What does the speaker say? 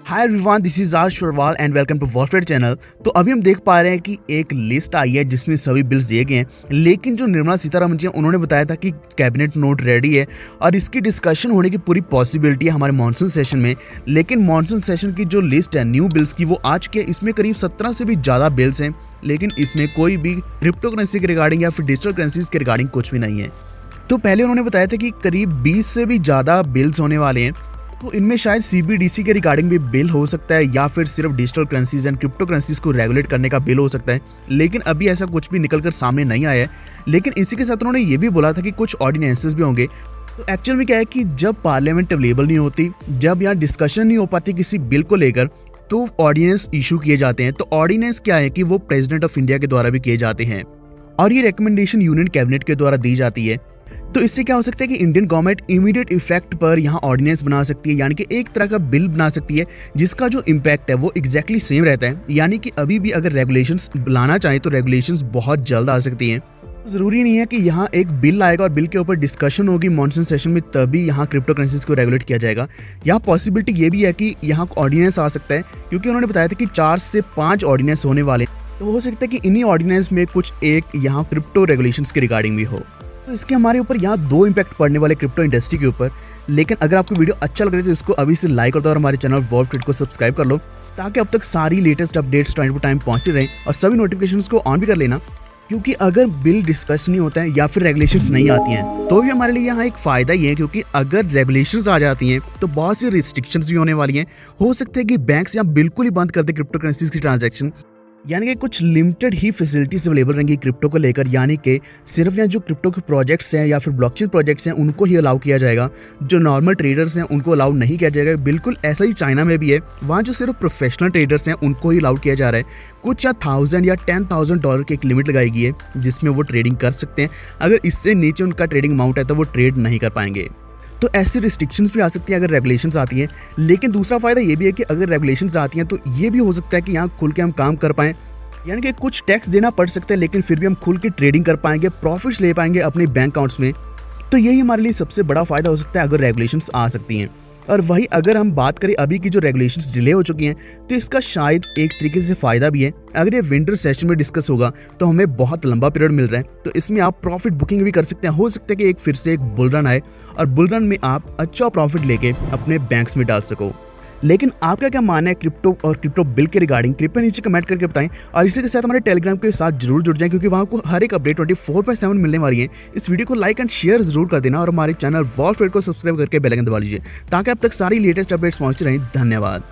Hi everyone, this is R Shorwal and welcome to warfare channel. तो अभी हम देख पा रहे हैं कि एक लिस्ट आई है जिसमें सभी बिल्स दिए गए हैं, लेकिन जो निर्मला सीतारमण जी हैं उन्होंने बताया था कि कैबिनेट नोट रेडी है और इसकी डिस्कशन होने की पूरी पॉसिबिलिटी है हमारे मॉनसून सेशन में। लेकिन मॉनसून सेशन की जो लिस्ट है न्यू बिल्स की वो आ चुकी है। इसमें करीब 17 से भी ज़्यादा बिल्स हैं, लेकिन इसमें कोई भी क्रिप्टो करेंसी के रिगार्डिंग या फिर डिजिटल करेंसीज के रिगार्डिंग कुछ भी नहीं है। तो पहले उन्होंने बताया था कि करीब 20 से भी ज़्यादा बिल्स होने वाले हैं। तो इनमें शायद सीबीडीसी के रिगार्डिंग भी बिल हो सकता है या फिर सिर्फ digital currencies and crypto currencies को रेगुलेट करने का बिल हो सकता है, लेकिन अभी ऐसा कुछ भी निकलकर सामने नहीं आया है। लेकिन इसी के साथ उन्होंने ये भी बोला था कि कुछ ऑर्डिनेंसेस भी होंगे। तो एक्चुअल में क्या है कि जब पार्लियामेंट अवेलेबल नहीं होती, जब यहाँ डिस्कशन नहीं हो पाती किसी बिल को लेकर, तो ऑर्डिनेंस इशू किए जाते हैं। तो ऑर्डिनेंस क्या है कि वो प्रेसिडेंट ऑफ इंडिया के द्वारा भी किए जाते हैं और ये रिकमेंडेशन यूनियन कैबिनेट के द्वारा दी जाती है। तो इससे क्या हो सकता है कि इंडियन गवर्नमेंट इमीडिएट इफेक्ट पर यहाँ ऑर्डिनेंस बना सकती है, यानी कि एक तरह का बिल बना सकती है जिसका जो इम्पैक्ट है वो एग्जैक्टली सेम रहता है। यानी कि अभी भी अगर रेगुलेशंस लाना चाहें तो रेगुलेशंस बहुत जल्द आ सकती हैं। जरूरी नहीं है कि यहाँ एक बिल आएगा और बिल के ऊपर डिस्कशन होगी मॉनसून सेशन में तभी यहाँ क्रिप्टो करेंसीज को रेगुलेट किया जाएगा। यहाँ पॉसिबिलिटी ये भी है कि यहाँ ऑर्डिनेंस आ सकता है, क्योंकि उन्होंने बताया था कि 4 से 5 ऑर्डिनेंस होने वाले। तो हो सकता है कि इन्हीं ऑर्डिनेंस में कुछ एक यहाँ क्रिप्टो रेगुलेशंस के रिगार्डिंग भी हो। तो इसके हमारे ऊपर यहाँ 2 इम्पैक्ट पड़ने वाले क्रिप्टो इंडस्ट्री के ऊपर। लेकिन अगर आपको वीडियो अच्छा लग रहा है तो इसको अभी से लाइक कर दो और हमारे चैनल वॉरफेयर को सब्सक्राइब कर लो, ताकि अब तक सारी latest updates time to time पहुंचते रहें और सभी नोटिफिकेशंस को ऑन भी कर लेना। क्योंकि अगर बिल डिस्कस नहीं होता है या फिर रेगुलेशंस नहीं आती हैं तो भी हमारे लिए यहाँ एक फ़ायदा ही है, क्योंकि अगर रेगुलेशंस आ जाती हैं तो बहुत सी रिस्ट्रिक्शंस भी होने वाली हैं। हो सकता है कि बैंक्स यहाँ बिल्कुल ही बंद कर दे क्रिप्टो करेंसीज की ट्रांजैक्शन, यानी कि कुछ लिमिटेड ही फैसिलिटीज अवेलेबल रहेंगी क्रिप्टो को लेकर। यानी कि सिर्फ यहाँ जो क्रिप्टो के प्रोजेक्ट्स हैं या फिर ब्लॉकचेन प्रोजेक्ट्स हैं उनको ही अलाउ किया जाएगा, जो नॉर्मल ट्रेडर्स हैं उनको अलाउ नहीं किया जाएगा। बिल्कुल ऐसा ही चाइना में भी है, वहाँ जो सिर्फ प्रोफेशनल ट्रेडर्स हैं उनको ही अलाउ किया जा रहा है। कुछ या $1000 या $10,000 की एक लिमिट लगाई गई है जिसमें वो ट्रेडिंग कर सकते हैं। अगर इससे नीचे उनका ट्रेडिंग अमाउंट है तो वो ट्रेड नहीं कर पाएंगे। तो ऐसी रिस्ट्रिक्शंस भी आ सकती हैं अगर रेगुलेशंस आती हैं। लेकिन दूसरा फायदा ये भी है कि अगर रेगुलेशंस आती हैं तो ये भी हो सकता है कि यहाँ खुल के हम काम कर पाएँ, यानी कि कुछ टैक्स देना पड़ सकता है लेकिन फिर भी हम खुल के ट्रेडिंग कर पाएंगे, प्रॉफिट्स ले पाएंगे अपने बैंक अकाउंट्स में। तो यही हमारे लिए सबसे बड़ा फायदा हो सकता है अगर रेगुलेशंस आ सकती हैं। और वही अगर हम बात करें अभी की जो रेगुलेशंस डिले हो चुकी हैं, तो इसका शायद एक तरीके से फायदा भी है। अगर ये विंटर सेशन में डिस्कस होगा तो हमें बहुत लंबा पीरियड मिल रहा है, तो इसमें आप प्रॉफिट बुकिंग भी कर सकते हैं। हो सकता है कि एक फिर से एक बुल रन आए और बुल रन में आप अच्छा प्रॉफिट लेके अपने बैंक्स में डाल सको। लेकिन आपका क्या मानना है क्रिप्टो और क्रिप्टो बिल के रिगार्डिंग, कृपया नीचे कमेंट करके बताएं। और इसी के साथ हमारे टेलीग्राम के साथ जरूर जुड़ जाएं, क्योंकि वहाँ को हर एक अपडेट 24/7 मिलने वाली है। इस वीडियो को लाइक एंड शेयर जरूर कर देना और हमारे चैनल वॉरफेयर को सब्सक्राइब करके बेल आइकन दबा लीजिए, ताकि अब तक सारी लेटेस्ट अपडेट्स पहुंचती रहें। धन्यवाद।